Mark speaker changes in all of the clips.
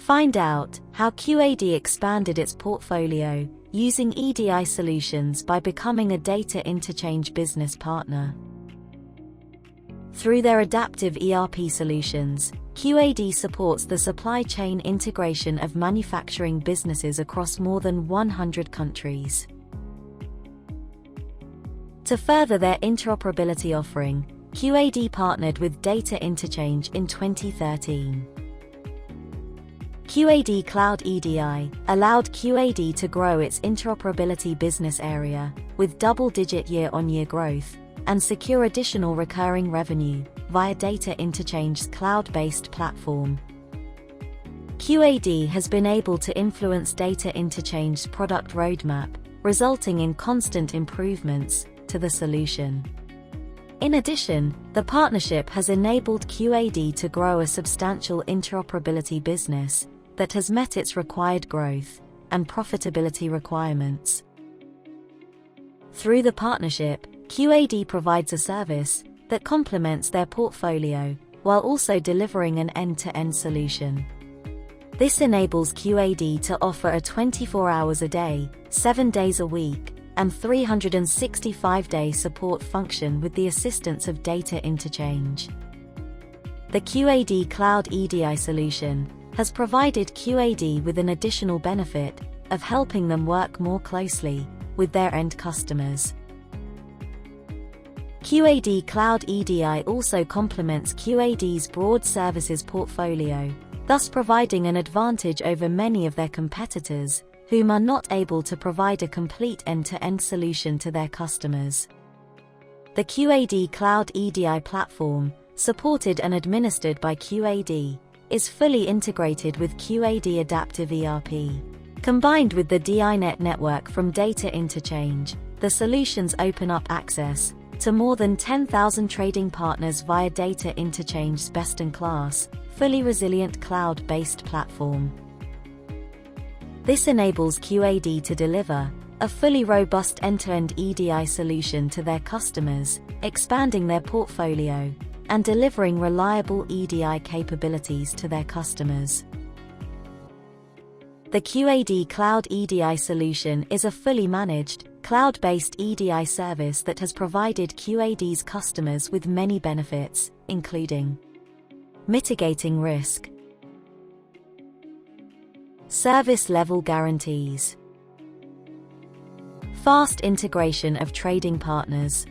Speaker 1: Find out how QAD expanded its portfolio using EDI solutions by becoming a Data Interchange business partner. Through their adaptive ERP solutions, QAD supports the supply chain integration of manufacturing businesses across more than 100 countries. To further their interoperability offering, QAD partnered with Data Interchange in 2013. QAD Cloud EDI allowed QAD to grow its interoperability business area with double-digit year-on-year growth and secure additional recurring revenue via Data Interchange's cloud-based platform. QAD has been able to influence Data Interchange's product roadmap, resulting in constant improvements to the solution. In addition, the partnership has enabled QAD to grow a substantial interoperability business that has met its required growth and profitability requirements. Through the partnership, QAD provides a service that complements their portfolio while also delivering an end-to-end solution. This enables QAD to offer a 24 hours a day, 7 days a week, and 365-day support function with the assistance of Data Interchange. The QAD Cloud EDI solution has provided QAD with an additional benefit of helping them work more closely with their end customers. QAD Cloud EDI also complements QAD's broad services portfolio, thus providing an advantage over many of their competitors, whom are not able to provide a complete end-to-end solution to their customers. The QAD Cloud EDI platform, supported and administered by QAD, is fully integrated with QAD Adaptive ERP. Combined with the DINet network from Data Interchange, the solutions open up access to more than 10,000 trading partners via Data Interchange's best-in-class, fully resilient cloud-based platform. This enables QAD to deliver a fully robust end-to-end EDI solution to their customers, expanding their portfolio and delivering reliable EDI capabilities to their customers. The QAD Cloud EDI solution is a fully managed, cloud-based EDI service that has provided QAD's customers with many benefits, including mitigating risk, service level guarantees, fast integration of trading partners,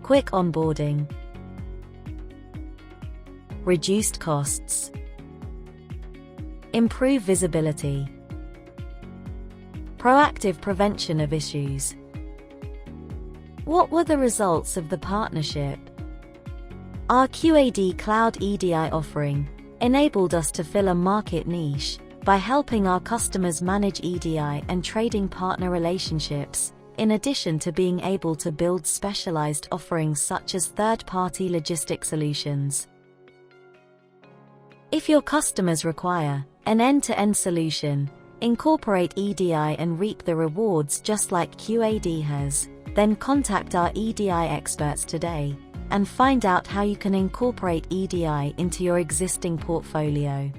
Speaker 1: quick onboarding, reduced costs, improve visibility, proactive prevention of issues. What were the results of the partnership? Our QAD Cloud EDI offering enabled us to fill a market niche by helping our customers manage EDI and trading partner relationships, in addition to being able to build specialized offerings such as third-party logistic solutions. If your customers require an end-to-end solution, incorporate EDI and reap the rewards just like QAD has, then contact our EDI experts today and find out how you can incorporate EDI into your existing portfolio.